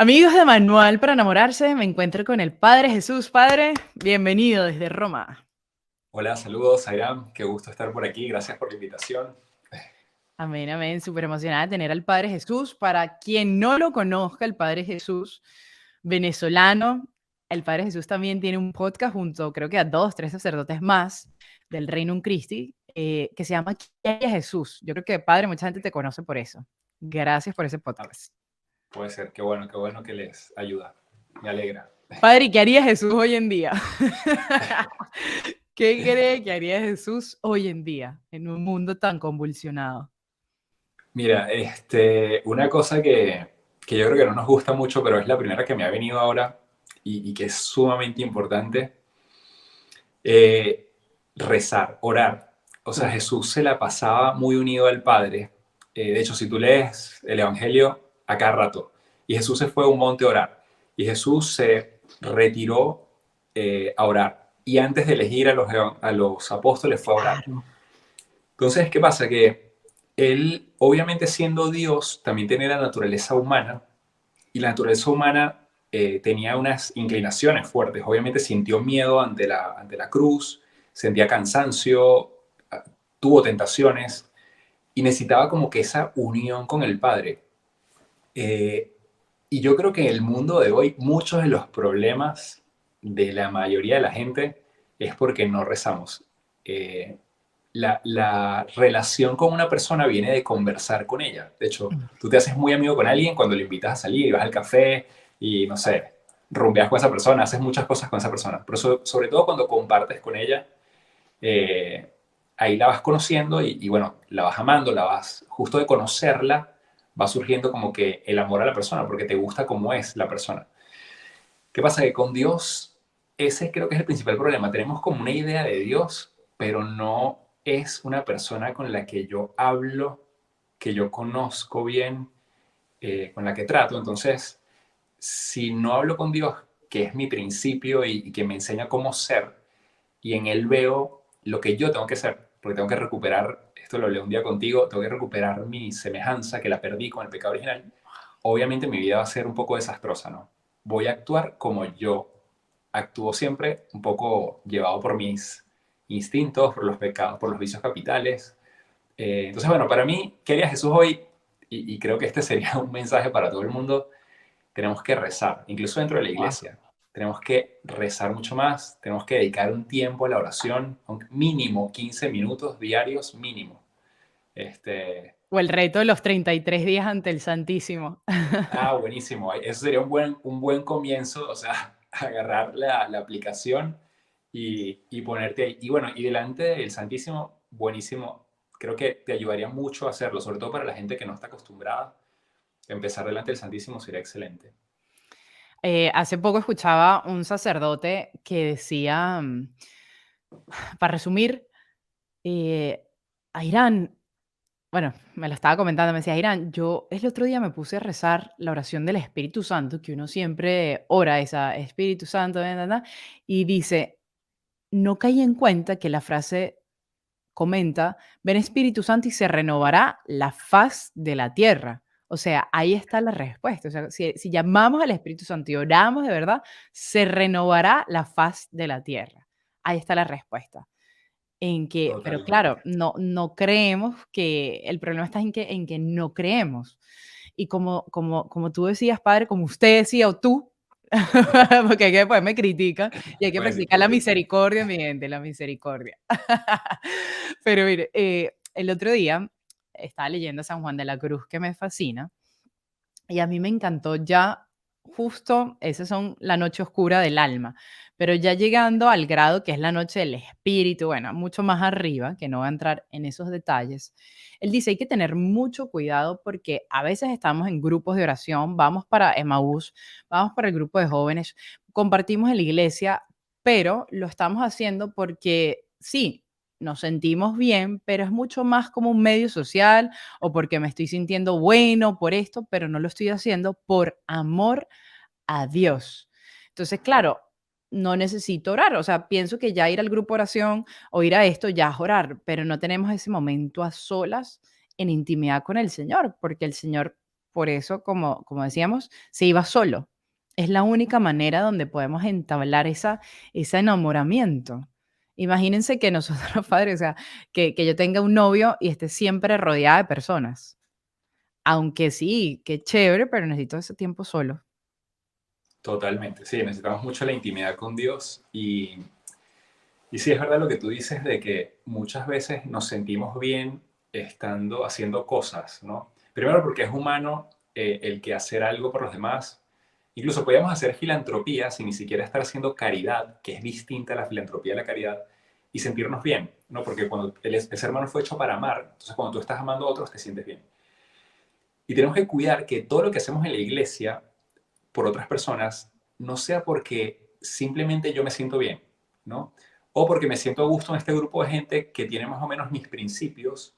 Amigos de Manual para Enamorarse, me encuentro con el Padre Jesús. Padre, bienvenido desde Roma. Hola, saludos, Airam. Qué gusto estar por aquí. Gracias por la invitación. Amén, amén. Súper emocionada de tener al Padre Jesús. Para quien no lo conozca, el Padre Jesús, venezolano, el Padre Jesús también tiene un podcast junto, creo que a dos, tres sacerdotes más del Reino Christi, que se llama ¿Quién es Jesús? Yo creo que, Padre, mucha gente te conoce por eso. Gracias por ese Ah, podcast. puede ser, qué bueno que les ayuda. Me alegra. Padre, ¿y qué haría Jesús hoy en día? ¿Qué cree que haría Jesús hoy en día en un mundo tan convulsionado? Mira, una cosa que yo creo que no nos gusta mucho, pero es la primera que me ha venido ahora y que es sumamente importante, eh, rezar, orar. O sea, Uf, Jesús se la pasaba muy unido al Padre. De hecho, si tú lees el Evangelio a cada rato, y Jesús se fue a un monte a orar, y Jesús se retiró a orar, y antes de elegir a los apóstoles fue a orar. claro. Entonces, ¿qué pasa? Que él, obviamente siendo Dios, también tenía la naturaleza humana, y la naturaleza humana tenía unas inclinaciones fuertes. Obviamente sintió miedo ante la cruz, sentía cansancio, tuvo tentaciones, y necesitaba como que esa unión con el Padre. Eh, y yo creo que en el mundo de hoy muchos de los problemas de la mayoría de la gente es porque no rezamos. Eh, la relación con una persona viene de conversar con ella. De hecho, tú te haces muy amigo con alguien cuando le invitas a salir y vas al café y, no sé, rumbeas con esa persona, haces muchas cosas con esa persona. Pero sobre todo cuando compartes con ella, eh, ahí la vas conociendo y, bueno, la vas amando, la vas, justo de conocerla, va surgiendo como que el amor a la persona, porque te gusta cómo es la persona. ¿Qué pasa? Que con Dios, ese creo que es el principal problema. Tenemos como una idea de Dios, pero no es una persona con la que yo hablo, que yo conozco bien, con la que trato. Entonces, si no hablo con Dios, que es mi principio y que me enseña cómo ser, y en Él veo lo que yo tengo que ser, porque tengo que recuperar, esto lo leo un día contigo, tengo que recuperar mi semejanza que la perdí con el pecado original. Obviamente mi vida va a ser un poco desastrosa, ¿no? Voy a actuar como yo actúo siempre, un poco llevado por mis instintos, por los pecados, por los vicios capitales. Entonces, bueno, para mí, ¿qué haría Jesús hoy? Y creo que este sería un mensaje para todo el mundo. Tenemos que rezar, incluso dentro de la Wow. iglesia. Tenemos que rezar mucho más, tenemos que dedicar un tiempo a la oración, mínimo 15 minutos diarios, mínimo. Este, O el reto de los 33 días ante el Santísimo. buenísimo. Eso sería un buen comienzo, o sea, agarrar la aplicación y ponerte ahí. Y bueno, y delante del Santísimo, buenísimo. Creo que te ayudaría mucho a hacerlo, sobre todo para la gente que no está acostumbrada. Empezar delante del Santísimo sería excelente. Hace poco escuchaba un sacerdote que decía, para resumir, a Irán, bueno, me lo estaba comentando, me decía, Irán, yo el otro día me puse a rezar la oración del Espíritu Santo, que uno siempre ora esa Espíritu Santo, y dice, no caí en cuenta que la frase comenta, ven Espíritu Santo y se renovará la faz de la tierra. O sea, ahí está la respuesta. O sea, si llamamos al Espíritu Santo y oramos de verdad, se renovará la faz de la tierra. Ahí está la respuesta. En que, pero claro, Totalmente. no creemos que el problema está en que no creemos. Y como tú decías, padre, como usted decía o tú, porque hay que después me critica y hay que Puedes decir practicar tú, la sí. misericordia, mi gente, la misericordia. Pero mire, el otro día estaba leyendo San Juan de la Cruz, que me fascina, y a mí me encantó ya justo, esas son la noche oscura del alma, pero ya llegando al grado que es la noche del espíritu, bueno, mucho más arriba, que no va a entrar en esos detalles, él dice, hay que tener mucho cuidado porque a veces estamos en grupos de oración, vamos para Emaús, vamos para el grupo de jóvenes, compartimos en la iglesia, pero lo estamos haciendo porque sí, nos sentimos bien, pero es mucho más como un medio social o porque me estoy sintiendo bueno por esto, pero no lo estoy haciendo por amor a Dios. Entonces, claro, no necesito orar, o sea, pienso que ya ir al grupo de oración o ir a esto ya es orar, pero no tenemos ese momento a solas en intimidad con el Señor, porque el Señor por eso, como decíamos, se iba solo. Es la única manera donde podemos entablar ese enamoramiento. Imagínense que nosotros, padres, o sea, que yo tenga un novio y esté siempre rodeada de personas. Aunque sí, qué chévere, pero necesito ese tiempo solo. Totalmente, sí, necesitamos mucho la intimidad con Dios y sí es verdad lo que tú dices de que muchas veces nos sentimos bien estando haciendo cosas, ¿no? Primero porque es humano el que hacer algo por los demás. Incluso podríamos hacer filantropía sin ni siquiera estar haciendo caridad, que es distinta a la filantropía a la caridad, y sentirnos bien, ¿no? Porque cuando el ser humano fue hecho para amar, entonces cuando tú estás amando a otros te sientes bien. Y tenemos que cuidar que todo lo que hacemos en la iglesia por otras personas no sea porque simplemente yo me siento bien, ¿no? O porque me siento a gusto en este grupo de gente que tiene más o menos mis principios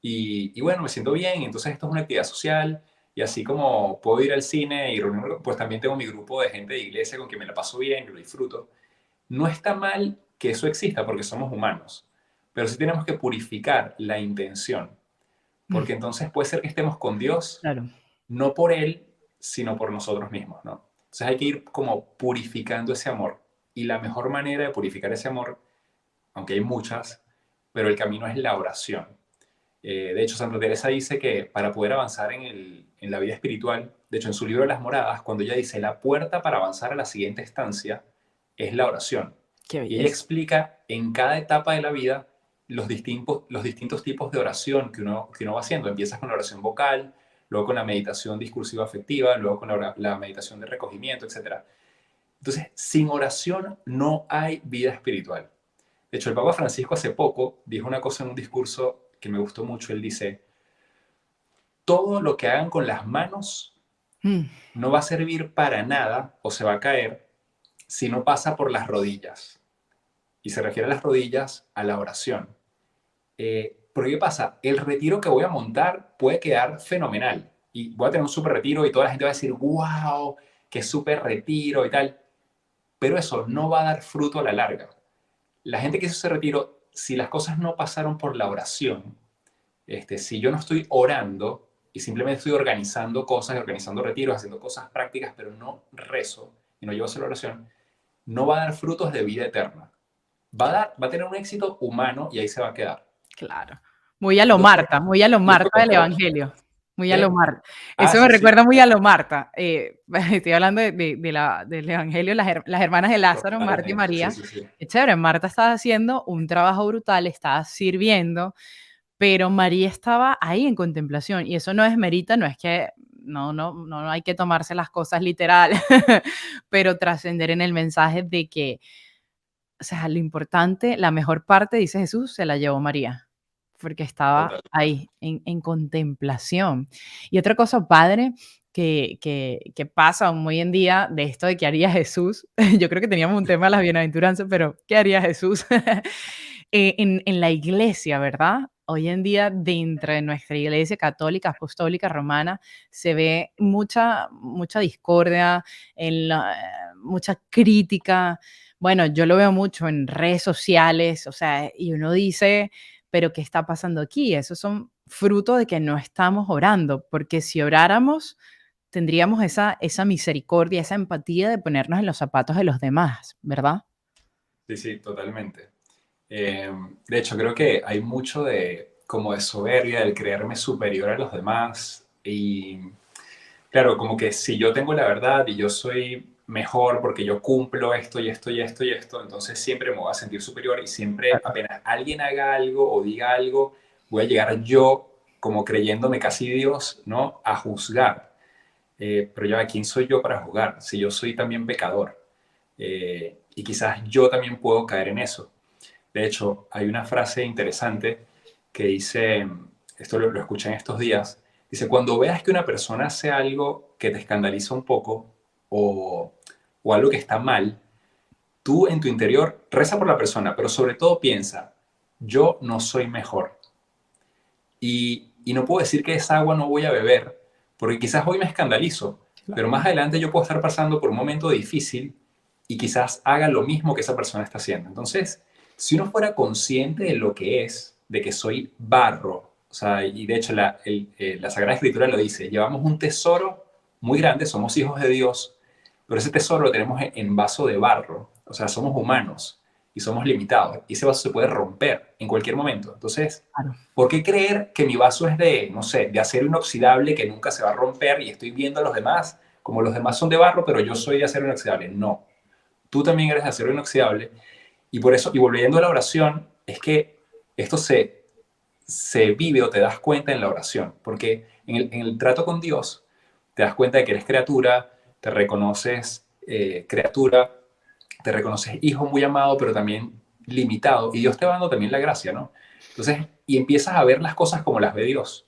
y bueno, me siento bien, entonces esto es una actividad social y así como puedo ir al cine y reunirme, pues también tengo mi grupo de gente de iglesia con quien me la paso bien, que lo disfruto. No está mal que eso exista porque somos humanos, pero sí tenemos que purificar la intención, Mm, porque entonces puede ser que estemos con Dios claro. no por Él, sino por nosotros mismos, ¿no? Entonces hay que ir como purificando ese amor. Y la mejor manera de purificar ese amor, aunque hay muchas, pero el camino es la oración. De hecho, Santa Teresa dice que para poder avanzar en la vida espiritual, de hecho, en su libro Las Moradas, cuando ella dice la puerta para avanzar a la siguiente estancia es la oración. Qué Y ella belleza. explica en cada etapa de la vida los distintos tipos de oración que uno va haciendo. Empiezas con la oración vocal, luego con la meditación discursiva afectiva, luego con la meditación de recogimiento, etc. Entonces, sin oración no hay vida espiritual. De hecho, el Papa Francisco hace poco dijo una cosa en un discurso que me gustó mucho. Él dice, todo lo que hagan con las manos Mm, no va a servir para nada o se va a caer si no pasa por las rodillas. Y se refiere a las rodillas a la oración. Pero ¿qué pasa? El retiro que voy a montar puede quedar fenomenal. Y voy a tener un súper retiro y toda la gente va a decir, wow, qué súper retiro y tal. Pero eso no va a dar fruto a la larga. La gente que hizo ese retiro, si las cosas no pasaron por la oración, si yo no estoy orando y simplemente estoy organizando cosas, organizando retiros, haciendo cosas prácticas, pero no rezo y no llevo a hacer la oración, no va a dar frutos de vida eterna. Va a tener un éxito humano y ahí se va a quedar. claro. Entonces, Muy a lo yo te Marta del cuento, Evangelio, muy a lo ¿qué? Marta. Ah, Eso me sí, sí, recuerda muy a lo Marta. Estoy hablando del Evangelio, las hermanas de Lázaro, Marta y totalmente, sí, María. sí, sí. Qué chévere, Marta estaba haciendo un trabajo brutal, estaba sirviendo, pero María estaba ahí en contemplación, y eso no es merita, no es que no hay que tomarse las cosas literal, pero trascender en el mensaje de que, o sea, lo importante, la mejor parte, dice Jesús, se la llevó María, porque estaba Total. ahí en contemplación. Y otra cosa, padre, que pasa aún hoy en día de esto de qué haría Jesús, yo creo que teníamos un tema de las bienaventuranzas, pero ¿qué haría Jesús? En la iglesia, ¿verdad? Hoy en día, dentro de nuestra iglesia católica, apostólica, romana, se ve mucha discordia, mucha crítica. Bueno, yo lo veo mucho en redes sociales, o sea, y uno dice, pero ¿qué está pasando aquí? Esos son fruto de que no estamos orando, porque si oráramos, tendríamos esa misericordia, esa empatía de ponernos en los zapatos de los demás, ¿verdad? Sí, sí, totalmente. De hecho, creo que hay mucho de como de soberbia, del creerme superior a los demás. Y claro, como que si yo tengo la verdad y yo soy mejor porque yo cumplo esto y esto y esto y esto, entonces siempre me voy a sentir superior y siempre Claro. apenas alguien haga algo o diga algo, voy a llegar yo como creyéndome casi Dios, ¿no? A juzgar. Pero ya, ¿quién soy yo para juzgar? Si yo soy también pecador. Y quizás yo también puedo caer en eso. De hecho, hay una frase interesante que dice, esto lo escuché en estos días, dice, cuando veas que una persona hace algo que te escandaliza un poco o, o algo que está mal, tú en tu interior reza por la persona, pero sobre todo piensa, yo no soy mejor. Y no puedo decir que esa agua no voy a beber, porque quizás hoy me escandalizo, pero Claro. más adelante yo puedo estar pasando por un momento difícil y quizás haga lo mismo que esa persona está haciendo. Entonces, si uno fuera consciente de lo que es, de que soy barro, O sea, y de hecho la Sagrada Escritura lo dice, llevamos un tesoro muy grande, somos hijos de Dios, pero ese tesoro lo tenemos en vaso de barro. O sea, somos humanos y somos limitados. Y ese vaso se puede romper en cualquier momento. Entonces, Claro. ¿por qué creer que mi vaso es de, no sé, de acero inoxidable que nunca se va a romper y estoy viendo a los demás como los demás son de barro, pero yo soy de acero inoxidable? No, tú también eres de acero inoxidable y por eso, y volviendo a la oración, es que esto se vive o te das cuenta en la oración, porque en el trato con Dios te das cuenta de que eres criatura, te reconoces criatura, te reconoces hijo muy amado, pero también limitado, y Dios te va dando también la gracia, ¿no? Entonces, y empiezas a ver las cosas como las ve Dios.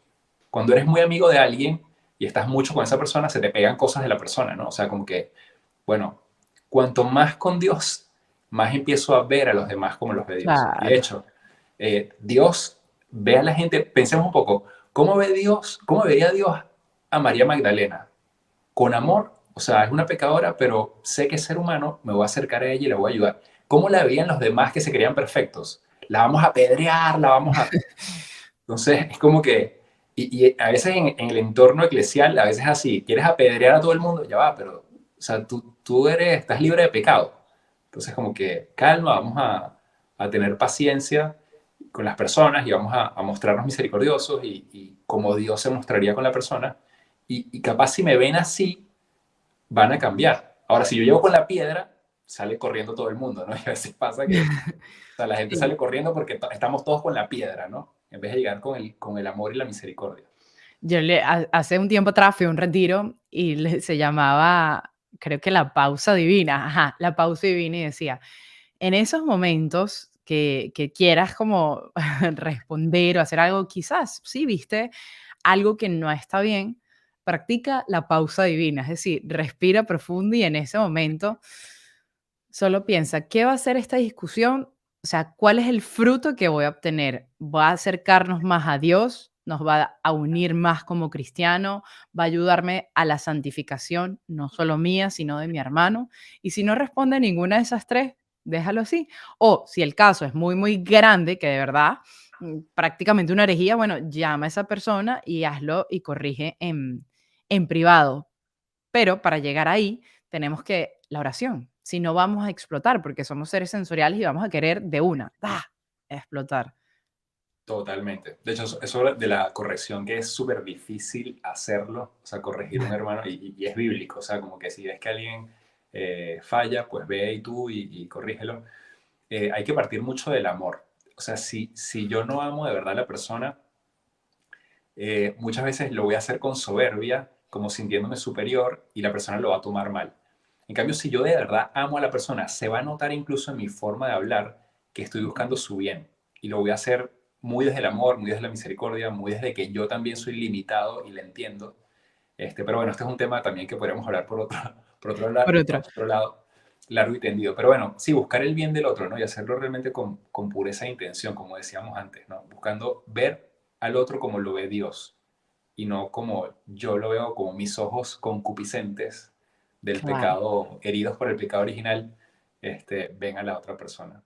Cuando eres muy amigo de alguien y estás mucho con esa persona, se te pegan cosas de la persona, ¿no? O sea, como que, bueno, cuanto más con Dios, más empiezo a ver a los demás como los ve Dios. Y de Claro. hecho, Dios ve a la gente, pensemos un poco, ¿cómo ve Dios, cómo veía Dios a María Magdalena? Con amor, o sea, es una pecadora, pero sé que es ser humano, me voy a acercar a ella y la voy a ayudar. ¿Cómo la veían los demás que se creían perfectos? La vamos a apedrear, la vamos a... Entonces, es como que, y a veces en el entorno eclesial, a veces así, quieres apedrear a todo el mundo, ya va, pero, o sea, tú eres, estás libre de pecado. Entonces, como que, calma, vamos a tener paciencia con las personas y vamos a mostrarnos misericordiosos y como Dios se mostraría con la persona. Y capaz si me ven así, van a cambiar. Ahora, si yo llego con la piedra, sale corriendo todo el mundo, ¿no? Y a veces pasa que o sea, la gente Sí. sale corriendo porque estamos todos con la piedra, ¿no? En vez de llegar con el amor y la misericordia. Hace un tiempo atrás fui a un retiro y se llamaba, creo que la pausa divina, ajá, la pausa divina y decía, en esos momentos que quieras como responder o hacer algo, quizás, sí, viste algo que no está bien, practica la pausa divina, es decir, respira profundo y en ese momento solo piensa, ¿qué va a hacer esta discusión? O sea, ¿cuál es el fruto que voy a obtener? ¿Va a acercarnos más a Dios? ¿Nos va a unir más como cristiano? ¿Va a ayudarme a la santificación, no solo mía, sino de mi hermano? Y si no responde ninguna de esas tres, déjalo así. O si el caso es muy, muy grande, que de verdad, prácticamente una herejía, bueno, llama a esa persona y hazlo y corrige en privado. Pero para llegar ahí tenemos que la oración, si no vamos a explotar, porque somos seres sensoriales y vamos a querer de una, ¡ah!, explotar. Totalmente. De hecho, eso de la corrección, que es súper difícil hacerlo, o sea, corregir un hermano, y es bíblico, o sea, como que si ves que alguien falla, pues ve y tú y corrígelo. Hay que partir mucho del amor. O sea, si yo no amo de verdad a la persona, muchas veces lo voy a hacer con soberbia, como sintiéndome superior, y la persona lo va a tomar mal. En cambio, si yo de verdad amo a la persona, se va a notar incluso en mi forma de hablar que estoy buscando su bien. Y lo voy a hacer muy desde el amor, muy desde la misericordia, muy desde que yo también soy limitado y le entiendo. Pero bueno, este es un tema también que podríamos hablar Por por otra. otro lado, largo y tendido. Pero bueno, sí, buscar el bien del otro, ¿no? Y hacerlo realmente con pureza de intención, como decíamos antes, ¿no? Buscando ver al otro como lo ve Dios y no como yo lo veo, como mis ojos concupiscentes del Claro. pecado, heridos por el pecado original, ven a la otra persona.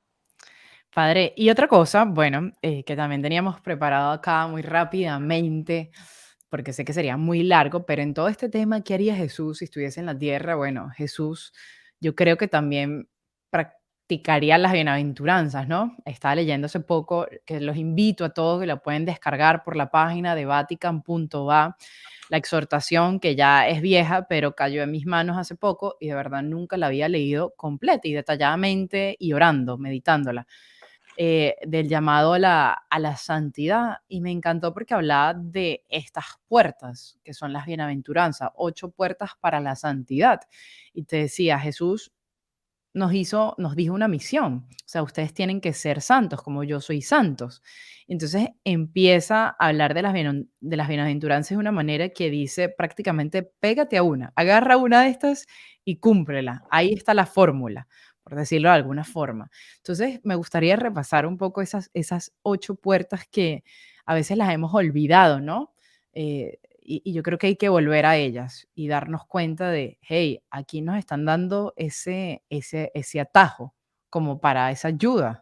Padre, y otra cosa, bueno, que también teníamos preparado acá muy rápidamente, porque sé que sería muy largo, pero en todo este tema, ¿qué haría Jesús si estuviese en la tierra? Bueno, Jesús, yo creo que también practicaría las bienaventuranzas, ¿no? Estaba leyendo hace poco, que los invito a todos que la pueden descargar por la página de vatican.va, la exhortación que ya es vieja, pero cayó en mis manos hace poco y de verdad nunca la había leído completa y detalladamente y orando, meditándola, del llamado a la santidad. Y me encantó porque hablaba de estas puertas, que son las bienaventuranzas, 8 puertas para la santidad. Y te decía, Jesús nos dijo una misión, o sea, ustedes tienen que ser santos como yo soy santos. Entonces empieza a hablar de las bienaventuranzas de una manera que dice prácticamente, pégate a una, agarra una de estas y cúmplela. Ahí está la fórmula, por decirlo de alguna forma. Entonces me gustaría repasar un poco esas 8 puertas que a veces las hemos olvidado, ¿no? Y yo creo que hay que volver a ellas y darnos cuenta de, hey, aquí nos están dando ese atajo como para esa ayuda.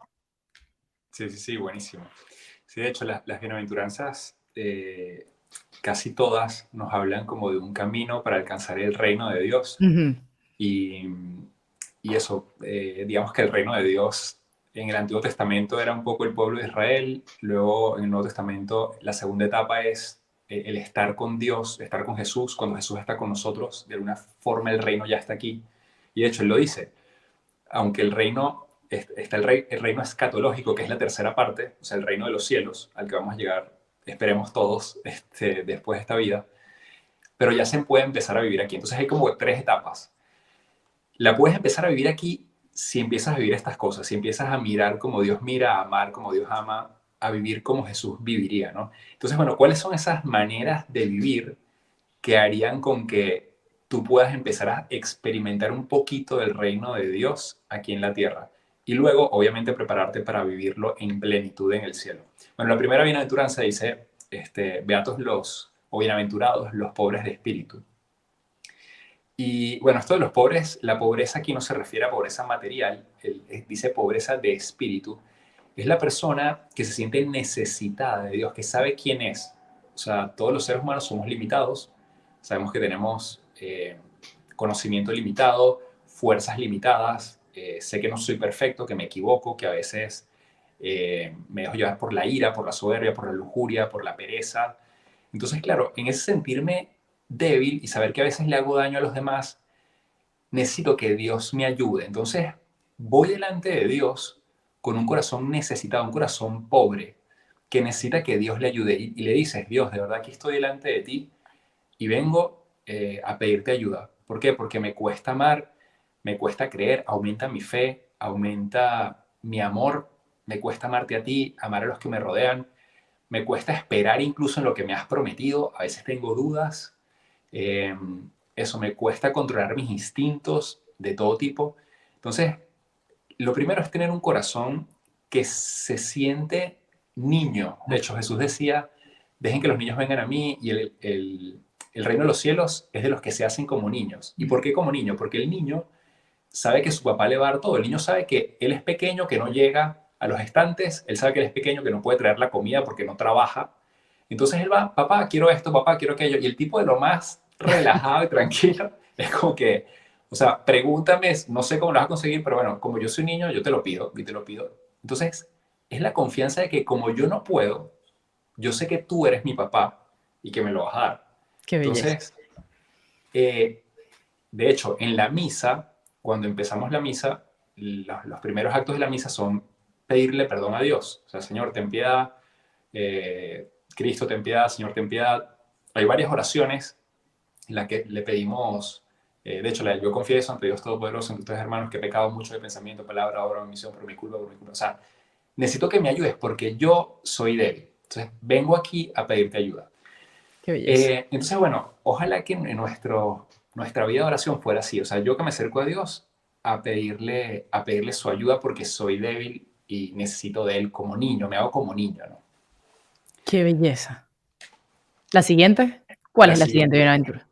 Sí, sí, sí, buenísimo. Sí, de hecho, las bienaventuranzas, eh, casi todas nos hablan como de un camino para alcanzar el reino de Dios. Ujú, Y, y eso, digamos que el reino de Dios en el Antiguo Testamento era un poco el pueblo de Israel, luego en el Nuevo Testamento la segunda etapa es el estar con Dios, estar con Jesús. Cuando Jesús está con nosotros, de alguna forma el reino ya está aquí. Y de hecho él lo dice, aunque el reino, está el reino escatológico, que es la tercera parte, o sea, el reino de los cielos, al que vamos a llegar, esperemos todos, después de esta vida, pero ya se puede empezar a vivir aquí. Entonces hay como tres etapas. La puedes empezar a vivir aquí si empiezas a vivir estas cosas, si empiezas a mirar como Dios mira, a amar como Dios ama, a vivir como Jesús viviría, ¿no? Entonces, bueno, ¿cuáles son esas maneras de vivir que harían con que tú puedas empezar a experimentar un poquito del reino de Dios aquí en la tierra? Y luego, obviamente, prepararte para vivirlo en plenitud en el cielo. Bueno, la primera bienaventuranza dice, beatos los, o bienaventurados los pobres de espíritu. Y bueno, esto de los pobres, la pobreza aquí no se refiere a pobreza material, dice pobreza de espíritu. Es la persona que se siente necesitada de Dios, que sabe quién es. O sea, todos los seres humanos somos limitados, sabemos que tenemos conocimiento limitado, fuerzas limitadas, sé que no soy perfecto, que me equivoco, que a veces me dejo llevar por la ira, por la soberbia, por la lujuria, por la pereza. Entonces, claro, en ese sentirme débil y saber que a veces le hago daño a los demás, necesito que Dios me ayude. Entonces, voy delante de Dios con un corazón necesitado, un corazón pobre, que necesita que Dios le ayude. Y le dices, Dios, de verdad que estoy delante de ti y vengo a pedirte ayuda. ¿Por qué? Porque me cuesta amar, me cuesta creer, aumenta mi fe, aumenta mi amor, me cuesta amarte a ti, amar a los que me rodean, me cuesta esperar incluso en lo que me has prometido, a veces tengo dudas, eh, eso me cuesta controlar mis instintos de todo tipo. Entonces, lo primero es tener un corazón que se siente niño. De hecho, Jesús decía, dejen que los niños vengan a mí y el reino de los cielos es de los que se hacen como niños. ¿Y por qué como niño? Porque el niño sabe que su papá le va a dar todo. El niño sabe que él es pequeño, que no llega a los estantes, él sabe que él es pequeño, que no puede traer la comida porque no trabaja. Entonces él va, papá, quiero esto, papá, quiero aquello. Y el tipo de lo más relajado y tranquilo es como que, o sea, pregúntame, no sé cómo lo vas a conseguir, pero bueno, como yo soy niño, yo te lo pido y te lo pido. Entonces es la confianza de que como yo no puedo, yo sé que tú eres mi papá y que me lo vas a dar. qué belleza. Entonces, eh, de hecho, en la misa, cuando empezamos la misa, los primeros actos de la misa son pedirle perdón a Dios. O sea, Señor, ten piedad, Cristo, ten piedad, Señor, ten piedad. Hay varias oraciones en las que le pedimos, de hecho, yo confieso ante Dios Todopoderoso, ante ustedes hermanos, que he pecado mucho de pensamiento, palabra, obra, omisión, por mi culpa, por mi culpa. O sea, necesito que me ayudes porque yo soy débil. Entonces, vengo aquí a pedirte ayuda. Qué belleza. Entonces, bueno, ojalá que en nuestra vida de oración fuera así. O sea, yo que me acerco a Dios a pedirle su ayuda porque soy débil y necesito de Él como niño, me hago como niño, ¿no? Qué belleza. ¿La siguiente? ¿Cuál La es la siguiente siguiente, bienaventura?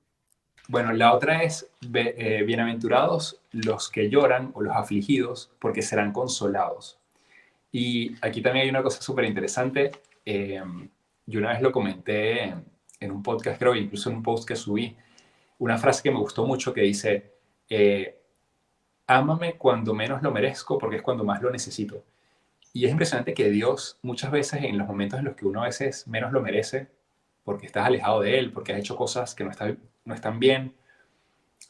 bueno, la otra es, bienaventurados los que lloran o los afligidos porque serán consolados. Y aquí también hay una cosa súper interesante. Yo una vez lo comenté en un podcast, creo, incluso en un post que subí, una frase que me gustó mucho que dice, eh, ámame cuando menos lo merezco porque es cuando más lo necesito. Y es impresionante que Dios muchas veces en los momentos en los que uno a veces menos lo merece, porque estás alejado de Él, porque has hecho cosas que no están bien,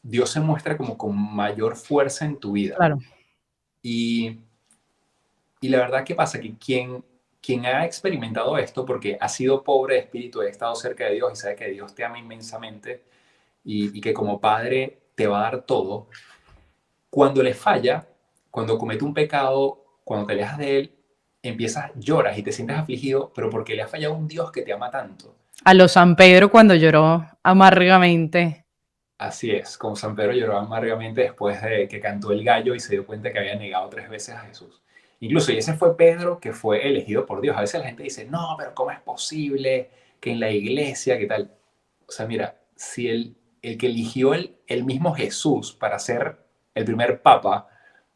Dios se muestra como con mayor fuerza en tu vida. Claro. Y, y la verdad que pasa que quien ha experimentado esto, porque ha sido pobre de espíritu, ha estado cerca de Dios y sabe que Dios te ama inmensamente y que como padre te va a dar todo, cuando le falla, cuando comete un pecado, cuando te alejas de él, empiezas, lloras y te sientes afligido, pero porque le ha fallado un Dios que te ama tanto. A los San Pedro cuando lloró amargamente. Así es, como San Pedro lloró amargamente después de que cantó el gallo y se dio cuenta que había negado 3 veces a Jesús. Incluso, y ese fue Pedro que fue elegido por Dios. A veces la gente dice, no, pero ¿cómo es posible que en la iglesia, qué tal? O sea, mira, si el que eligió el mismo Jesús para ser el primer papa,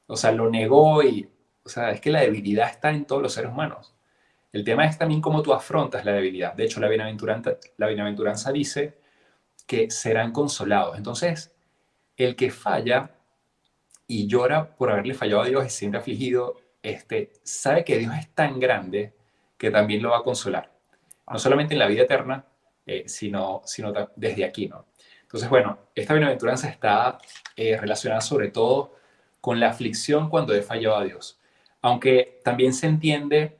o sea, lo negó y, o sea, es que la debilidad está en todos los seres humanos. El tema es también cómo tú afrontas la debilidad. De hecho, la bienaventuranza dice que serán consolados. Entonces, el que falla y llora por haberle fallado a Dios y se siente afligido, sabe que Dios es tan grande que también lo va a consolar. No Wow. solamente en la vida eterna, sino desde aquí, ¿no? Entonces, bueno, esta bienaventuranza está relacionada sobre todo con la aflicción cuando he fallado a Dios. Aunque también se entiende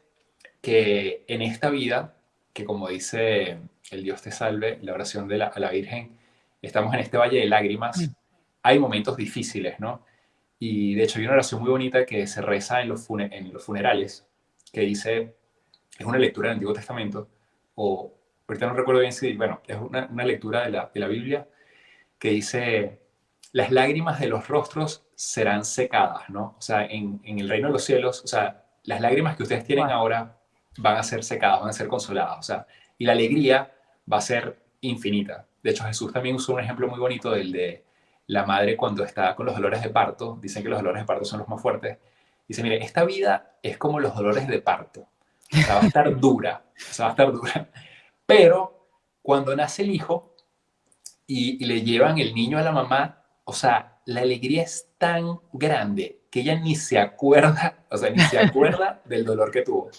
que en esta vida, que como dice el Dios te salve, la oración a la Virgen, estamos en este valle de Mm. lágrimas, hay momentos difíciles, ¿no? Y de hecho hay una oración muy bonita que se reza en los funerales, que dice, es una lectura del Antiguo Testamento, o ahorita no recuerdo bien si, bueno, es una lectura de la Biblia, que dice, las lágrimas de los rostros serán secadas, ¿no? O sea, en el reino de los cielos, o sea, las lágrimas que ustedes tienen Wow. ahora van a ser secadas, van a ser consoladas, o sea, y la alegría va a ser infinita. De hecho, Jesús también usó un ejemplo muy bonito del de la madre cuando está con los dolores de parto. Dicen que los dolores de parto son los más fuertes. Dice, mire, esta vida es como los dolores de parto. O sea, va a estar dura, o sea, va a estar dura. Pero cuando nace el hijo, y le llevan el niño a la mamá, o sea, la alegría es tan grande que ella ni se acuerda, o sea, ni se acuerda del dolor que tuvo.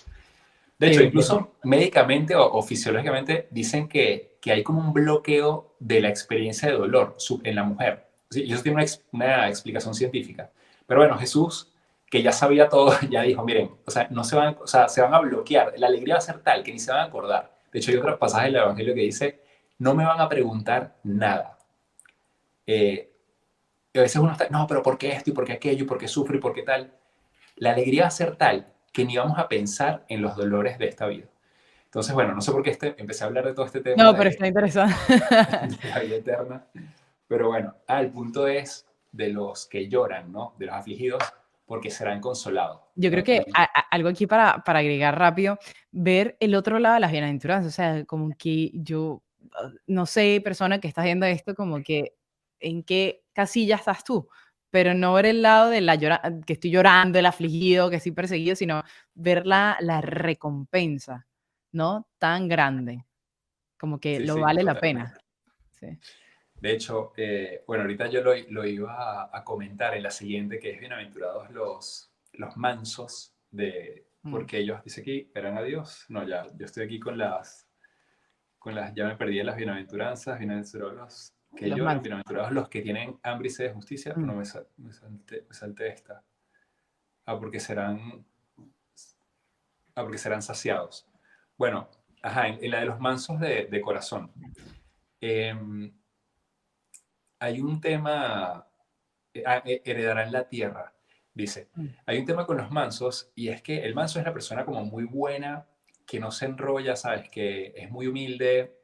De Qué hecho, bien. incluso médicamente o fisiológicamente dicen que hay como un bloqueo de la experiencia de dolor en la mujer. Sí, y eso tiene una explicación científica. Pero bueno, Jesús, que ya sabía todo, ya dijo, miren, o sea, no se van, o sea, se van a bloquear. La alegría va a ser tal que ni se van a acordar. De hecho, hay otros pasajes del Evangelio que dice, no me van a preguntar nada. Eh, y a veces uno está, no, pero ¿por qué esto y por qué aquello y por qué sufro y por qué tal? La alegría va a ser tal que ni vamos a pensar en los dolores de esta vida. Entonces, bueno, no sé por qué empecé a hablar de todo este tema No, pero está interesante. de la vida eterna, pero bueno, el punto es de los que lloran, ¿no? De los afligidos, porque serán consolados, Yo creo ¿no? que algo aquí para agregar rápido, ver el otro lado de las bienaventuranzas, o sea, como que yo, no sé, persona que estás viendo esto, como que en qué casilla estás tú, pero no ver el lado de que estoy llorando, el afligido, que estoy perseguido, sino ver la recompensa, ¿no? Tan grande, como que Sí, lo sí, vale la totalmente. pena. Sí. De hecho, bueno, ahorita yo lo iba a comentar en la siguiente, que es bienaventurados los mansos, Mm. porque ellos, dice aquí, verán a Dios. No, ya, yo estoy aquí ya me perdí en las bienaventuranzas, bienaventurados los que Los lloran, mansos. bienaventurados los que tienen hambre y sed de justicia. Mm. No, me salté esta. Ah, porque serán, porque serán saciados. Bueno, ajá, en la de los mansos de corazón. em, Hay un tema, heredarán la tierra, dice. Mm. Hay un tema con los mansos y es que el manso es la persona como muy buena, que no se enrolla, ¿sabes? Que es muy humilde,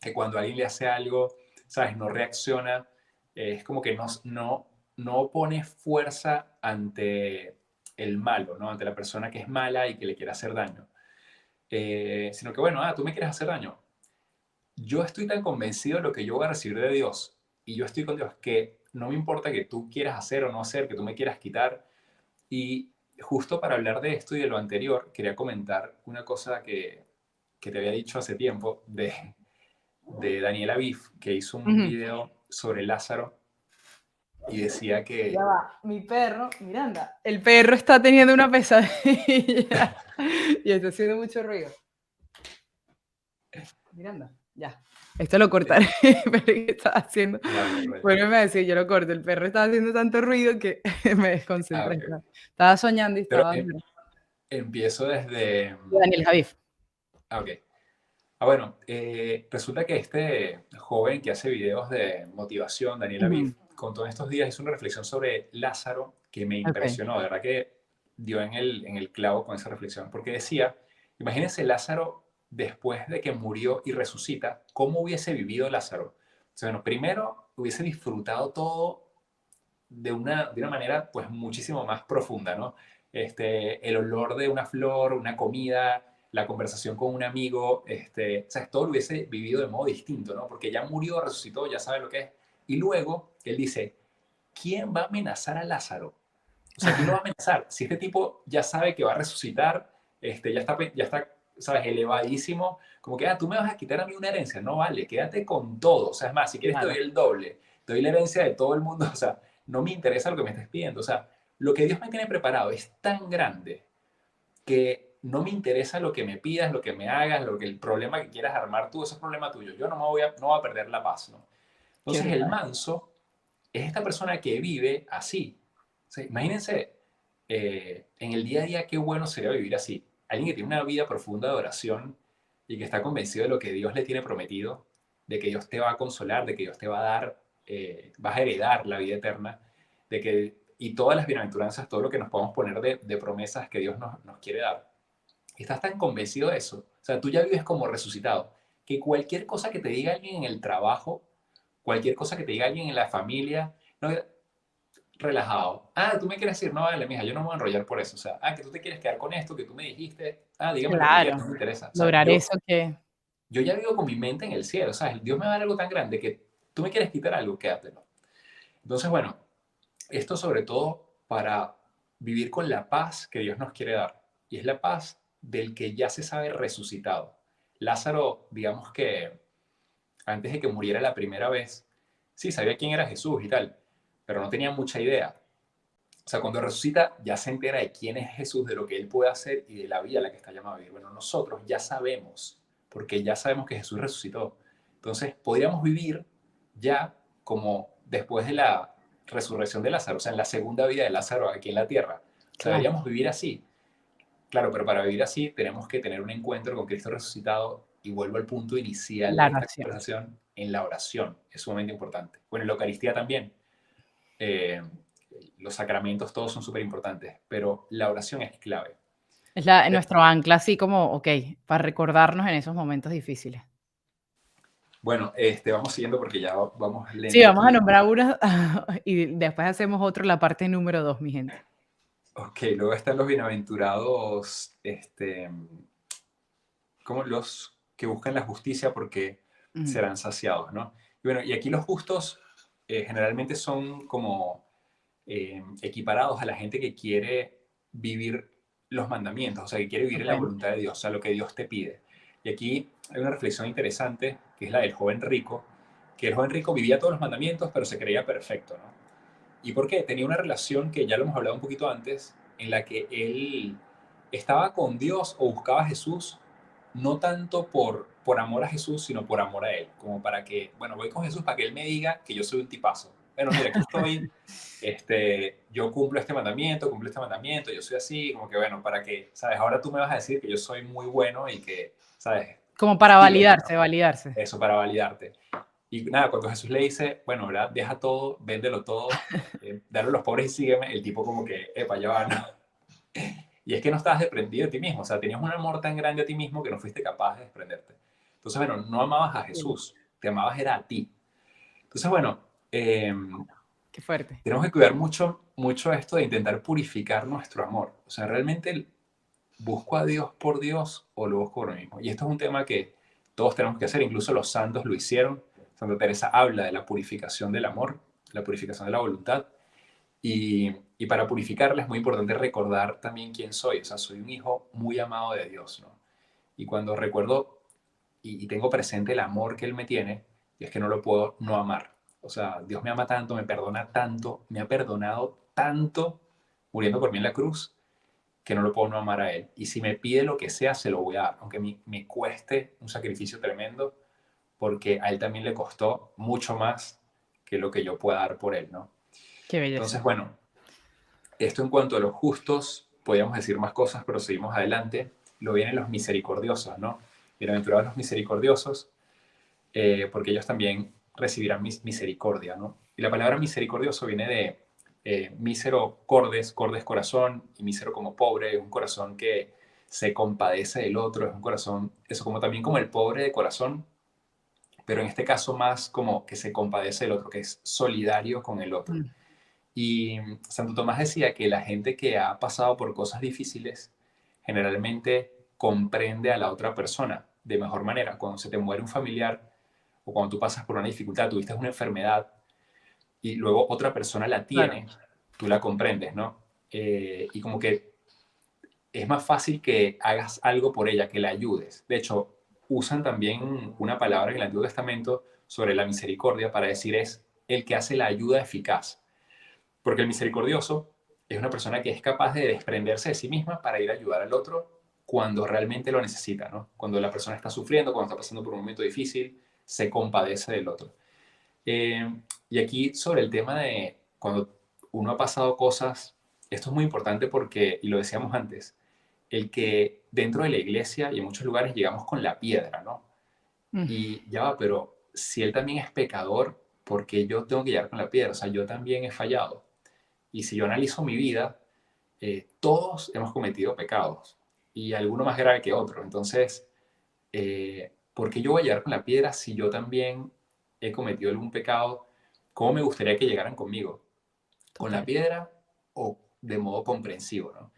que cuando alguien le hace algo, ¿sabes? No reacciona, es como que no pone fuerza ante el malo, ¿no? Ante la persona que es mala y que le quiere hacer daño. Sino que, bueno, tú me quieres hacer daño, yo estoy tan convencido de lo que yo voy a recibir de Dios y yo estoy con Dios que no me importa que tú quieras hacer o no hacer, que tú me quieras quitar. Y justo para hablar de esto y de lo anterior, quería comentar una cosa que te había dicho hace tiempo de Daniel Aviv, que hizo un Ujú. video sobre Lázaro y decía Ya que, va, mi perro, Miranda, el perro está teniendo una pesadilla y está haciendo mucho ruido. Miranda, ya. Esto lo cortaré, pero ¿qué estaba haciendo? vale, vale. Vuélveme a decir, yo lo corto. El perro estaba haciendo tanto ruido que me desconcentré. Ok, ok. Estaba soñando y Pero estaba. empiezo desde... Daniel Javif. Ok. Bueno, resulta que este joven que hace videos de motivación, Daniel Aviv, Ujú. contó en estos días, hizo una reflexión sobre Lázaro que me Ok. impresionó, de verdad que dio en el clavo con esa reflexión, porque decía, imagínense Lázaro después de que murió y resucita, ¿cómo hubiese vivido Lázaro? O sea, bueno, primero hubiese disfrutado todo de una manera pues muchísimo más profunda, ¿no? El olor de una flor, una comida, la conversación con un amigo, o sea, todo lo hubiese vivido de modo distinto, ¿no? Porque ya murió, resucitó, ya sabe lo que es. Y luego él dice, ¿quién va a amenazar a Lázaro? O sea, ¿quién lo va a amenazar? Si este tipo ya sabe que va a resucitar, ya está ¿sabes? Elevadísimo, como que, tú me vas a quitar a mí una herencia. No vale, quédate con todo. O sea, es más, si quieres te doy Claro, el doble, te doy la herencia de todo el mundo. O sea, no me interesa lo que me estés pidiendo. O sea, lo que Dios me tiene preparado es tan grande que no me interesa lo que me pidas, lo que me hagas, lo que el problema que quieras armar tú, ese es problema tuyo. Yo no voy a perder la paz, ¿no? qué Entonces el brutal. manso es esta persona que vive así. O sea, imagínense en el día a día qué bueno sería vivir así. Alguien que tiene una vida profunda de oración y que está convencido de lo que Dios le tiene prometido, de que Dios te va a consolar, de que Dios te va a dar, vas a heredar la vida eterna, de que, y todas las bienaventuranzas, todo lo que nos podemos poner de promesas que Dios nos quiere dar. Estás tan convencido de eso. O sea, tú ya vives como resucitado, que cualquier cosa que te diga alguien en el trabajo, cualquier cosa que te diga alguien en la familia, no, relajado. Tú me quieres decir, no, vale, mija, yo no me voy a enrollar por eso. O sea, que tú te quieres quedar con esto, que tú me dijiste, dígame lo que quieras, Claro, no me interesa. O sea, lograr eso que yo ya vivo con mi mente en el cielo, ¿sabes? Dios me va a dar algo tan grande que tú me quieres quitar algo, quédatelo. Entonces, bueno, esto sobre todo para vivir con la paz que Dios nos quiere dar. Y es la paz del que ya se sabe resucitado. Lázaro, digamos que antes de que muriera la primera vez, sí, sabía quién era Jesús y tal, pero no tenía mucha idea. O sea, cuando resucita ya se entera de quién es Jesús, de lo que él puede hacer y de la vida a la que está llamado a vivir. Bueno, nosotros ya sabemos, porque ya sabemos que Jesús resucitó. Entonces, podríamos vivir ya como después de la resurrección de Lázaro, o sea, en la segunda vida de Lázaro aquí en la tierra. O sea, claro, deberíamos vivir así. Claro, pero para vivir así tenemos que tener un encuentro con Cristo resucitado y vuelvo al punto inicial la de esta oración. conversación en la oración. Es sumamente importante. Bueno, en la Eucaristía también. Eh, los sacramentos todos son súper importantes, pero la oración es clave. Es la De- nuestro ancla así como, okey, para recordarnos en esos momentos difíciles. Bueno, vamos siguiendo porque ya vamos Sí, lento vamos a aquí. nombrar una y después hacemos otro, la parte número 2, mi gente. Ok, luego están los bienaventurados, como los que buscan la justicia porque Ujú, serán saciados, ¿no? Y bueno, y aquí los justos generalmente son como equiparados a la gente que quiere vivir los mandamientos, o sea, que quiere vivir en la okey. voluntad de Dios, o sea, lo que Dios te pide. Y aquí hay una reflexión interesante, que es la del joven rico, que el joven rico vivía todos los mandamientos, pero se creía perfecto, ¿no? ¿Y por qué? Tenía una relación que ya lo hemos hablado un poquito antes, en la que él estaba con Dios o buscaba a Jesús, no tanto por amor a Jesús, sino por amor a Él, como para que, bueno, voy con Jesús para que Él me diga que yo soy un tipazo. Bueno, mira, aquí estoy, yo cumplo este mandamiento, yo soy así, como que, bueno, para que, ¿sabes? Ahora tú me vas a decir que yo soy muy bueno y que, ¿sabes? Como para Sígueme, ¿no? validarse. Eso para validarte. Y nada, cuando Jesús le dice, bueno, ¿verdad? Deja todo, véndelo todo, dale a los pobres y sígueme, el tipo como que, epa, ya va, ¿no? Y es que no estabas desprendido de ti mismo, o sea, tenías un amor tan grande a ti mismo que no fuiste capaz de desprenderte. Entonces, bueno, no amabas a Sí, Jesús, te amabas era a ti. Entonces, bueno, qué fuerte. tenemos que cuidar mucho, mucho esto de intentar purificar nuestro amor. O sea, realmente busco a Dios por Dios o lo busco por mí mismo. Y esto es un tema que todos tenemos que hacer, incluso los santos lo hicieron. Santa Teresa habla de la purificación del amor, la purificación de la voluntad. Y para purificarla es muy importante recordar también quién soy. O sea, soy un hijo muy amado de Dios, ¿no? Y cuando recuerdo y tengo presente el amor que Él me tiene, y es que no lo puedo no amar. O sea, Dios me ama tanto, me perdona tanto, me ha perdonado tanto muriendo por mí en la cruz, que no lo puedo no amar a Él. Y si me pide lo que sea, se lo voy a dar, aunque me cueste un sacrificio tremendo, porque a Él también le costó mucho más que lo que yo pueda dar por Él, ¿no? Qué Entonces, belleza. bueno, esto en cuanto a los justos, podríamos decir más cosas, pero seguimos adelante. Lo vienen los misericordiosos, ¿no? Bienaventurados los misericordiosos, porque ellos también recibirán misericordia, ¿no? Y la palabra misericordioso viene de mísero cordes, cordes corazón, y mísero como pobre, es un corazón que se compadece del otro, es un corazón, eso como también como el pobre de corazón, pero en este caso más como que se compadece del otro, que es solidario con el otro. Mm, Y Santo Tomás decía que la gente que ha pasado por cosas difíciles generalmente comprende a la otra persona de mejor manera. Cuando se te muere un familiar o cuando tú pasas por una dificultad, tuviste una enfermedad y luego otra persona la claro. tiene, tú la comprendes, ¿no? Y como que es más fácil que hagas algo por ella, que la ayudes. De hecho, usan también una palabra en el Antiguo Testamento sobre la misericordia para decir es el que hace la ayuda eficaz. Porque el misericordioso es una persona que es capaz de desprenderse de sí misma para ir a ayudar al otro cuando realmente lo necesita, ¿no? Cuando la persona está sufriendo, cuando está pasando por un momento difícil, se compadece del otro. Eh, y aquí sobre el tema de cuando uno ha pasado cosas, esto es muy importante porque, y lo decíamos antes, el que dentro de la iglesia y en muchos lugares llegamos con la piedra, ¿no? Mm, Y ya va, pero si él también es pecador, ¿por qué yo tengo que llegar con la piedra? O sea, yo también he fallado. Y si yo analizo mi vida, todos hemos cometido pecados y alguno más grave que otro. Entonces, ¿por qué yo voy a llegar con la piedra si yo también he cometido algún pecado? ¿Cómo me gustaría que llegaran conmigo? ¿Con la total. piedra o de modo comprensivo, ¿no?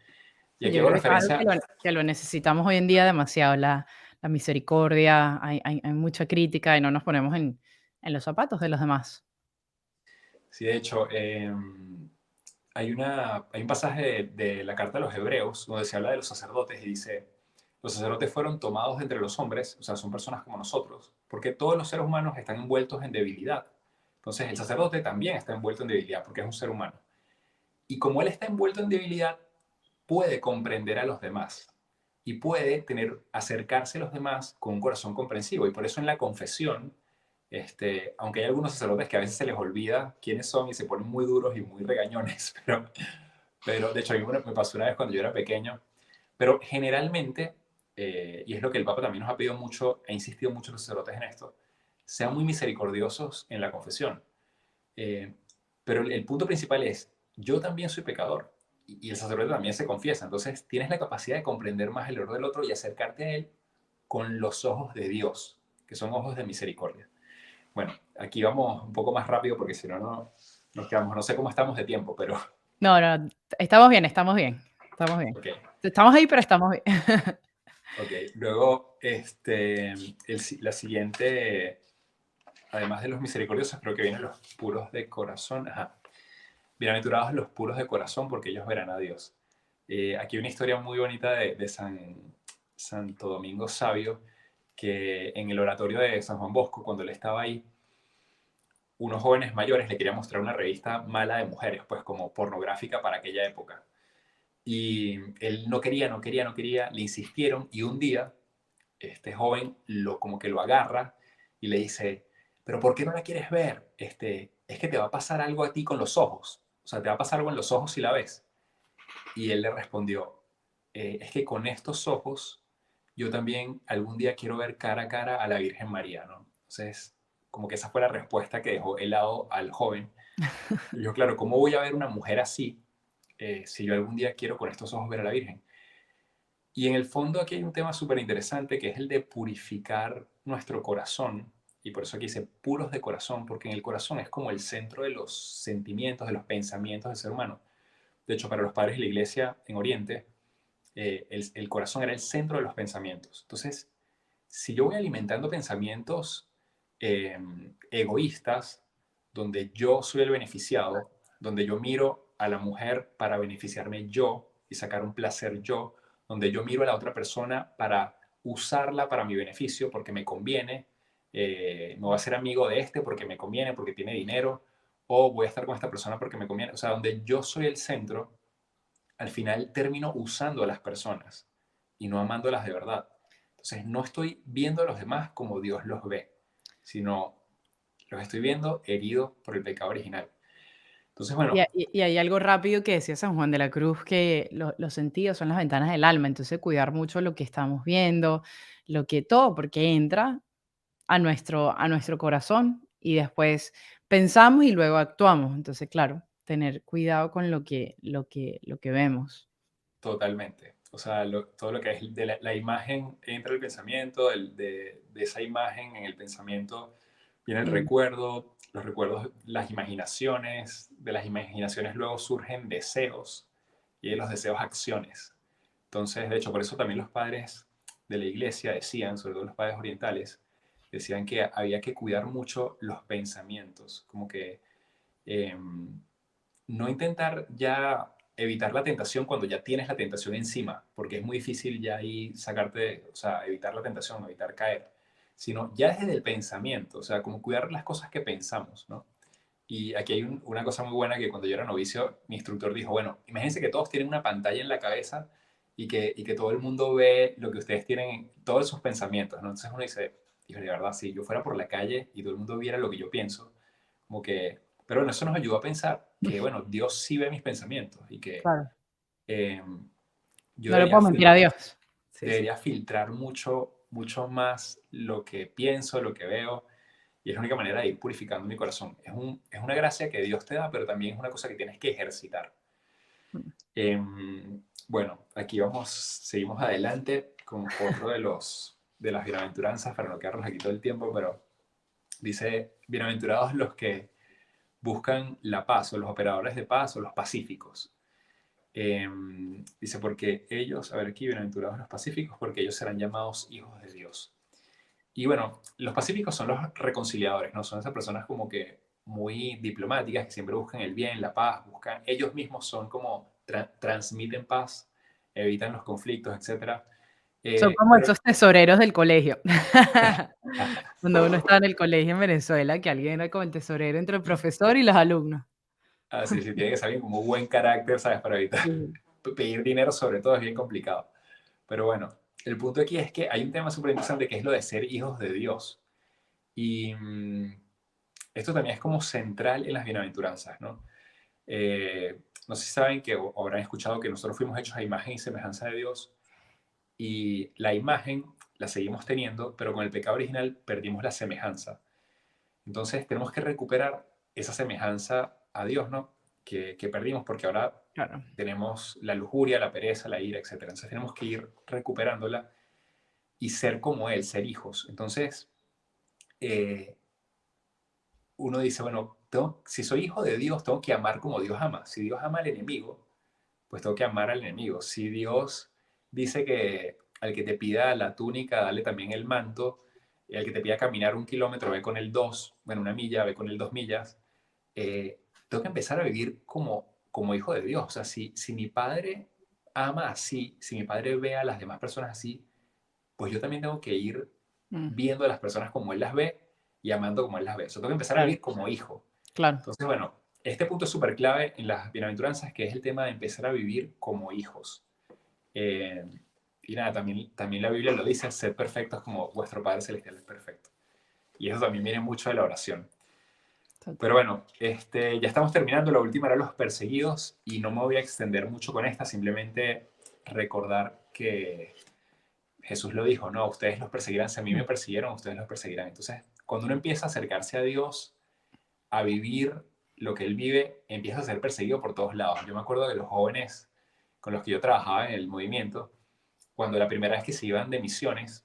Y Sí, aquí yo hago creo que eso es algo referencia, que lo necesitamos hoy en día demasiado, la misericordia, hay mucha crítica y no nos ponemos en los zapatos de los demás. sí, de hecho, hay un pasaje de la carta de los Hebreos donde se habla de los sacerdotes y dice, los sacerdotes fueron tomados entre los hombres, o sea, son personas como nosotros, porque todos los seres humanos están envueltos en debilidad. Entonces, el sacerdote también está envuelto en debilidad porque es un ser humano. Y como él está envuelto en debilidad, puede comprender a los demás y puede acercarse a los demás con un corazón comprensivo. Y por eso en la confesión, aunque hay algunos sacerdotes que a veces se les olvida quiénes son y se ponen muy duros y muy regañones, pero de hecho a mí me pasó una vez cuando yo era pequeño, pero generalmente, y es lo que el Papa también nos ha pedido mucho, ha insistido mucho los sacerdotes en esto, sean muy misericordiosos en la confesión. Eh, pero el punto principal es, yo también soy pecador y el sacerdote también se confiesa. Entonces tienes la capacidad de comprender más el error del otro y acercarte a él con los ojos de Dios, que son ojos de misericordia. Bueno, aquí vamos un poco más rápido porque si no, no nos quedamos, no sé cómo estamos de tiempo, pero No, no, estamos bien, estamos bien, estamos bien. ok, Estamos ahí, pero estamos bien. ok. Luego, la siguiente, además de los misericordiosos, creo que vienen los puros de corazón. Ajá. Bienaventurados los puros de corazón, porque ellos verán a Dios. Aquí hay una historia muy bonita de Santo Domingo Sabio, que en el oratorio de San Juan Bosco, cuando él estaba ahí, unos jóvenes mayores le querían mostrar una revista mala de mujeres, pues como pornográfica para aquella época. Y él no quería, no quería, no quería, le insistieron y un día este joven como que lo agarra y le dice, pero ¿por qué no la quieres ver? Es que te va a pasar algo a ti con los ojos. O sea, te va a pasar algo en los ojos si la ves. Y él le respondió, es que con estos ojos yo también algún día quiero ver cara a cara a la Virgen María, ¿no? Entonces, como que esa fue la respuesta que dejó helado al joven. Y yo, claro, ¿cómo voy a ver una mujer así si yo algún día quiero con estos ojos ver a la Virgen? Y en el fondo aquí hay un tema súper interesante que es el de purificar nuestro corazón. Y por eso aquí dice puros de corazón, porque en el corazón es como el centro de los sentimientos, de los pensamientos del ser humano. De hecho, para los padres de la iglesia en Oriente, el corazón era el centro de los pensamientos. Entonces, si yo voy alimentando pensamientos eh, egoístas, donde yo soy el beneficiado, donde yo miro a la mujer para beneficiarme yo y sacar un placer yo, donde yo miro a la otra persona para usarla para mi beneficio porque me conviene, me voy a hacer amigo de este porque me conviene, porque tiene dinero, o voy a estar con esta persona porque me conviene, o sea, donde yo soy el centro, al final termino usando a las personas y no amándolas de verdad. Entonces no estoy viendo a los demás como Dios los ve, sino los estoy viendo heridos por el pecado original. Entonces, Y, bueno, y hay algo rápido que decía San Juan de la Cruz, que los sentidos son las ventanas del alma, entonces cuidar mucho lo que estamos viendo, lo que todo, porque entra a nuestro corazón y después pensamos y luego actuamos. Entonces, claro, tener cuidado con lo que vemos. totalmente. O sea, todo lo que es de la imagen entra el pensamiento, de esa imagen en el pensamiento viene el Mm, recuerdo, los recuerdos, las imaginaciones, de las imaginaciones luego surgen deseos y de los deseos acciones. Entonces, de hecho, por eso también los padres de la iglesia decían, sobre todo los padres orientales, decían que había que cuidar mucho los pensamientos, como que no intentar ya evitar la tentación cuando ya tienes la tentación encima, porque es muy difícil ya ahí sacarte, o sea, evitar la tentación, evitar caer, sino ya desde el pensamiento, o sea, como cuidar las cosas que pensamos, ¿no? Y aquí hay una cosa muy buena que cuando yo era novicio, mi instructor dijo, bueno, imagínense que todos tienen una pantalla en la cabeza y que todo el mundo ve lo que ustedes tienen, todos sus pensamientos, ¿no? Entonces uno dice, hijo, de verdad, si yo fuera por la calle y todo el mundo viera lo que yo pienso, como que, pero bueno, eso nos ayudó a pensar que, bueno, Dios sí ve mis pensamientos y que Claro. eh, yo No le puedo mentir a Dios. Sí, sí. debería filtrar mucho, mucho más lo que pienso, lo que veo, y es la única manera de ir purificando mi corazón. Es una gracia que Dios te da, pero también es una cosa que tienes que ejercitar. Mm. Bueno, aquí vamos, seguimos adelante con otro de las bienaventuranzas, para no quedarnos aquí todo el tiempo, pero dice, bienaventurados los que buscan la paz, o los operadores de paz, o los pacíficos. Dice, porque ellos, a ver aquí, bienaventurados los pacíficos, porque ellos serán llamados hijos de Dios. Y bueno, los pacíficos son los reconciliadores, ¿no? Son esas personas como que muy diplomáticas, que siempre buscan el bien, la paz, buscan, ellos mismos son como, transmiten paz, evitan los conflictos, etc. Son como Pero, esos tesoreros del colegio. Cuando uno estaba en el colegio en Venezuela, que alguien era como el tesorero entre el profesor y los alumnos. así, sí, tiene que ser alguien como buen carácter, ¿sabes? Para evitar Sí. pedir dinero, sobre todo, es bien complicado. Pero bueno, el punto aquí es que hay un tema súper interesante que es lo de ser hijos de Dios. Y esto también es como central en las bienaventuranzas, ¿no? No sé si saben que o habrán escuchado que nosotros fuimos hechos a imagen y semejanza de Dios, y la imagen la seguimos teniendo, pero con el pecado original perdimos la semejanza. Entonces tenemos que recuperar esa semejanza a Dios, ¿no? Que perdimos porque ahora Claro. tenemos la lujuria, la pereza, la ira, etc. Entonces tenemos que ir recuperándola y ser como Él, ser hijos. Entonces, eh, uno dice, bueno, si soy hijo de Dios, tengo que amar como Dios ama. Si Dios ama al enemigo, pues tengo que amar al enemigo. Si Dios dice que al que te pida la túnica, dale también el manto, y al que te pida caminar 1 kilómetro, ve con el 2, bueno, 1 milla, ve con el 2 millas, tengo que empezar a vivir como hijo de Dios. O sea, si mi padre ama así, si mi padre ve a las demás personas así, pues yo también tengo que ir Mm, viendo a las personas como él las ve y amando como él las ve. O sea, tengo que empezar a claro, vivir como hijo. claro. Entonces, bueno, este punto es súper clave en las bienaventuranzas, que es el tema de empezar a vivir como hijos. Eh, y nada, también la Biblia lo dice, sed perfectos como vuestro Padre Celestial es perfecto. Y eso también viene mucho de la oración. Total. Pero bueno, ya estamos terminando. La última era los perseguidos y no me voy a extender mucho con esta, simplemente recordar que Jesús lo dijo, no, ustedes los perseguirán, si a mí me Mm. persiguieron, ustedes los perseguirán. Entonces, cuando uno empieza a acercarse a Dios, a vivir lo que Él vive, empieza a ser perseguido por todos lados. Yo me acuerdo de los jóvenes con los que yo trabajaba en el movimiento, cuando la primera vez que se iban de misiones,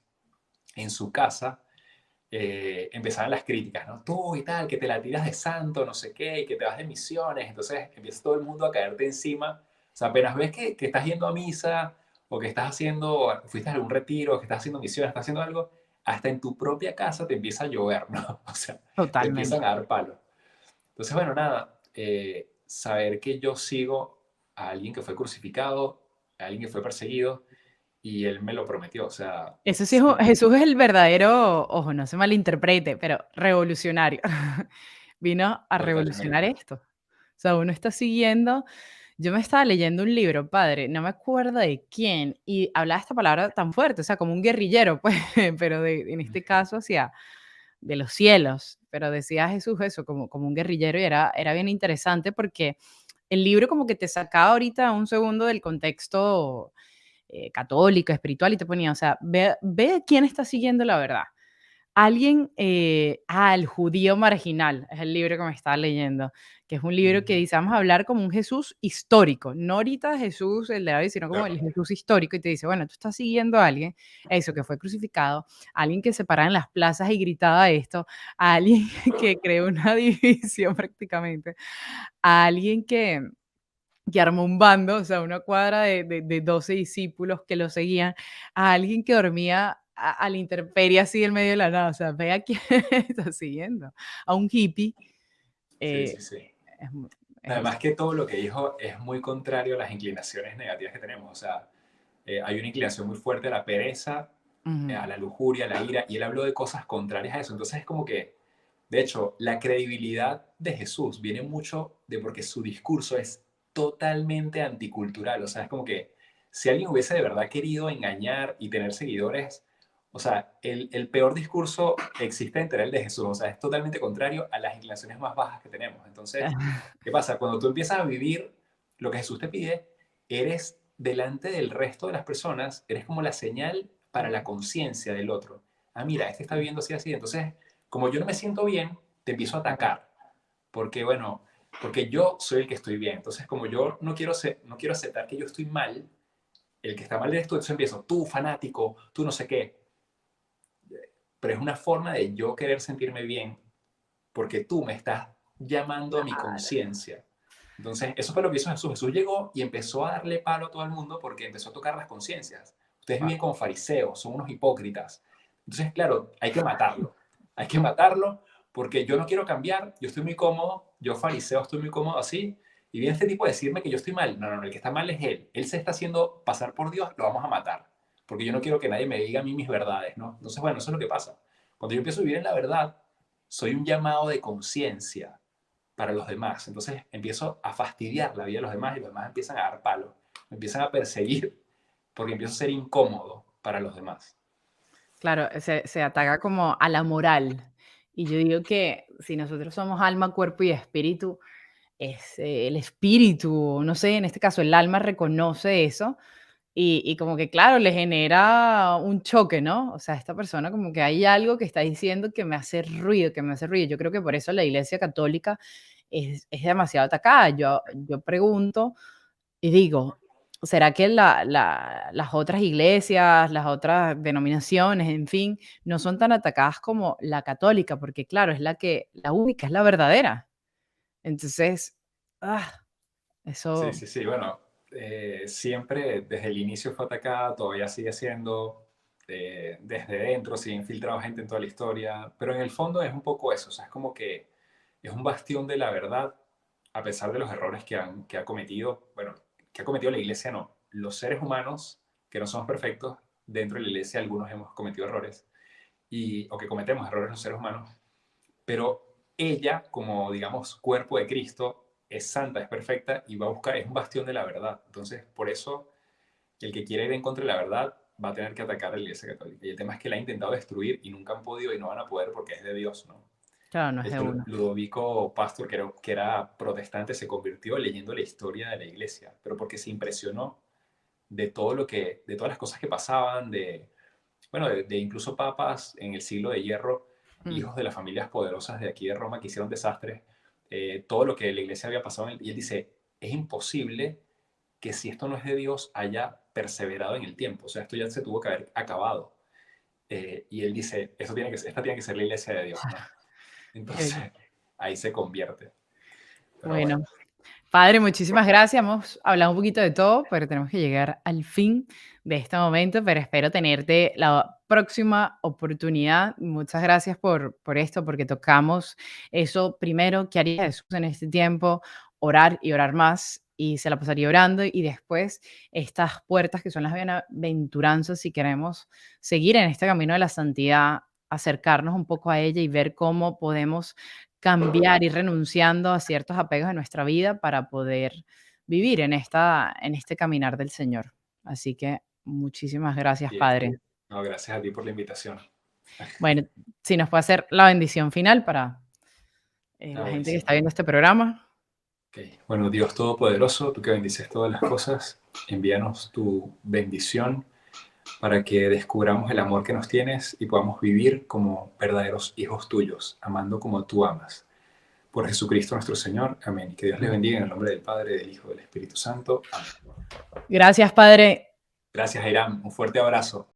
en su casa, empezaban las críticas, ¿no? Tú y tal, que te la tiras de santo, no sé qué, y que te vas de misiones, entonces empieza todo el mundo a caerte encima. O sea, apenas ves que estás yendo a misa, o que estás haciendo, fuiste a algún retiro, o que estás haciendo misiones, estás haciendo algo, hasta en tu propia casa te empieza a llover, ¿no? O sea, te empiezan Totalmente. a dar palos. Entonces, bueno, nada, saber que yo sigo a alguien que fue crucificado, a alguien que fue perseguido, y él me lo prometió, o sea, Eso sí, sí, Jesús es el verdadero, ojo, no se malinterprete, pero revolucionario. Vino a revolucionar totalmente. esto. O sea, uno está siguiendo. Yo me estaba leyendo un libro, padre, no me acuerdo de quién, y hablaba esta palabra tan fuerte, o sea, como un guerrillero, pues, pero en este caso hacia de los cielos, pero decía Jesús eso, como un guerrillero, y era bien interesante porque el libro como que te sacaba ahorita un segundo del contexto católico, espiritual, y te ponía, o sea, ve quién está siguiendo la verdad. Alguien, el judío marginal, es el libro que me estaba leyendo, que es un libro que Ujú. dice, vamos a hablar como un Jesús histórico, no ahorita Jesús, el de David, sino como el Claro. Jesús histórico, y te dice, bueno, tú estás siguiendo a alguien, eso, que fue crucificado, a alguien que se paraba en las plazas y gritaba esto, a alguien que creó una división prácticamente, a alguien que armó un bando, o sea, una cuadra de 12 discípulos que lo seguían, a alguien que dormía a la intemperie así en medio de la nada, o sea, ve a quién está siguiendo, a un hippie, Sí, eh, sí, sí. es es Además eso. que todo lo que dijo es muy contrario a las inclinaciones negativas que tenemos. O sea, hay una inclinación muy fuerte a la pereza, Ujú. a la lujuria, a la ira, y él habló de cosas contrarias a eso. Entonces es como que, de hecho, la credibilidad de Jesús viene mucho de porque su discurso es totalmente anticultural. O sea, es como que si alguien hubiese de verdad querido engañar y tener seguidores, o sea, el peor discurso existente era el de Jesús. O sea, es totalmente contrario a las inclinaciones más bajas que tenemos. Entonces, ¿qué pasa? Cuando tú empiezas a vivir lo que Jesús te pide, eres delante del resto de las personas, eres como la señal para la conciencia del otro. Ah, mira, este está viviendo así, así. Entonces, como yo no me siento bien, te empiezo a atacar. Porque, bueno, porque yo soy el que estoy bien. Entonces, como yo no quiero aceptar que yo estoy mal, el que está mal eres tú, entonces empiezo, tú fanático, tú no sé qué. Pero es una forma de yo querer sentirme bien porque tú me estás llamando a mi Claro. conciencia. Entonces, eso fue lo que hizo Jesús. Jesús llegó y empezó a darle palo a todo el mundo porque empezó a tocar las conciencias. Ustedes Guau. viven como fariseos, son unos hipócritas. Entonces, claro, hay que matarlo. Hay que matarlo porque yo no quiero cambiar, yo estoy muy cómodo, yo fariseo estoy muy cómodo así. Y viene este tipo a decirme que yo estoy mal. No, no, no, el que está mal es él. Él se está haciendo pasar por Dios, lo vamos a matar. Porque yo no quiero que nadie me diga a mí mis verdades, ¿no? Entonces, bueno, eso es lo que pasa. Cuando yo empiezo a vivir en la verdad, soy un llamado de conciencia para los demás. Entonces empiezo a fastidiar la vida de los demás y los demás empiezan a dar palo, me empiezan a perseguir porque empiezo a ser incómodo para los demás. Claro, se ataca como a la moral. Y yo digo que si nosotros somos alma, cuerpo y espíritu, es el espíritu, no sé, en este caso el alma reconoce eso y como que, claro, le genera un choque, ¿no? O sea, esta persona como que hay algo que está diciendo que me hace ruido, que me hace ruido. Yo creo que por eso la Iglesia Católica es demasiado atacada. Yo pregunto y digo, ¿será que las otras iglesias, las otras denominaciones, en fin, no son tan atacadas como la católica? Porque claro, es la única, es la verdadera. Entonces, ah, Sí, eso, sí, sí, bueno, siempre desde el inicio fue atacada, todavía sigue siendo, desde dentro, se ha infiltrado gente en toda la historia, pero en el fondo es un poco eso, o sea, es como que es un bastión de la verdad, a pesar de los errores que ha cometido, bueno, que ha cometido la iglesia, no, los seres humanos, que no somos perfectos, dentro de la iglesia algunos hemos cometido errores, o que cometemos errores los seres humanos, pero ella, como digamos cuerpo de Cristo, es santa, es perfecta y va a buscar, es un bastión de la verdad. Entonces, por eso, el que quiere ir en contra de la verdad va a tener que atacar a la Iglesia Católica. Y el tema es que la ha intentado destruir y nunca han podido y no van a poder porque es de Dios, ¿no? claro, no De es de hecho, uno. Ludovico Pastor, que era protestante, se convirtió leyendo la historia de la Iglesia, pero porque se impresionó de todo de todas las cosas que pasaban, bueno, de incluso papas en el siglo de hierro, Mm. hijos de las familias poderosas de aquí de Roma que hicieron desastres, todo lo que la iglesia había pasado. Y él dice, es imposible que si esto no es de Dios haya perseverado en el tiempo. O sea, esto ya se tuvo que haber acabado. Y él dice, esta tiene que ser la iglesia de Dios, ¿no? Entonces, Qué ahí se convierte. Pero bueno, bueno. Padre, muchísimas gracias. Hemos hablado un poquito de todo, pero tenemos que llegar al fin de este momento, pero espero tenerte la próxima oportunidad. Muchas gracias por esto, porque tocamos eso primero, ¿qué haría Jesús en este tiempo? Orar y orar más, y se la pasaría orando, y después estas puertas que son las bienaventuranzas, si queremos seguir en este camino de la santidad, acercarnos un poco a ella y ver cómo podemos cambiar, ir renunciando a ciertos apegos de nuestra vida para poder vivir en este caminar del Señor. Así que muchísimas gracias, y es, Padre. no, gracias a ti por la invitación. Bueno, si nos puede hacer la bendición final para Ah, la gente que está buenísimo. viendo este programa. Ok. Bueno, Dios Todopoderoso, tú que bendices todas las cosas, envíanos tu bendición para que descubramos el amor que nos tienes y podamos vivir como verdaderos hijos tuyos, amando como tú amas. Por Jesucristo nuestro Señor. Amén. Y que Dios les bendiga en el nombre del Padre, del Hijo y del Espíritu Santo. Amén. Gracias, Padre. Gracias, Irán. Un fuerte abrazo.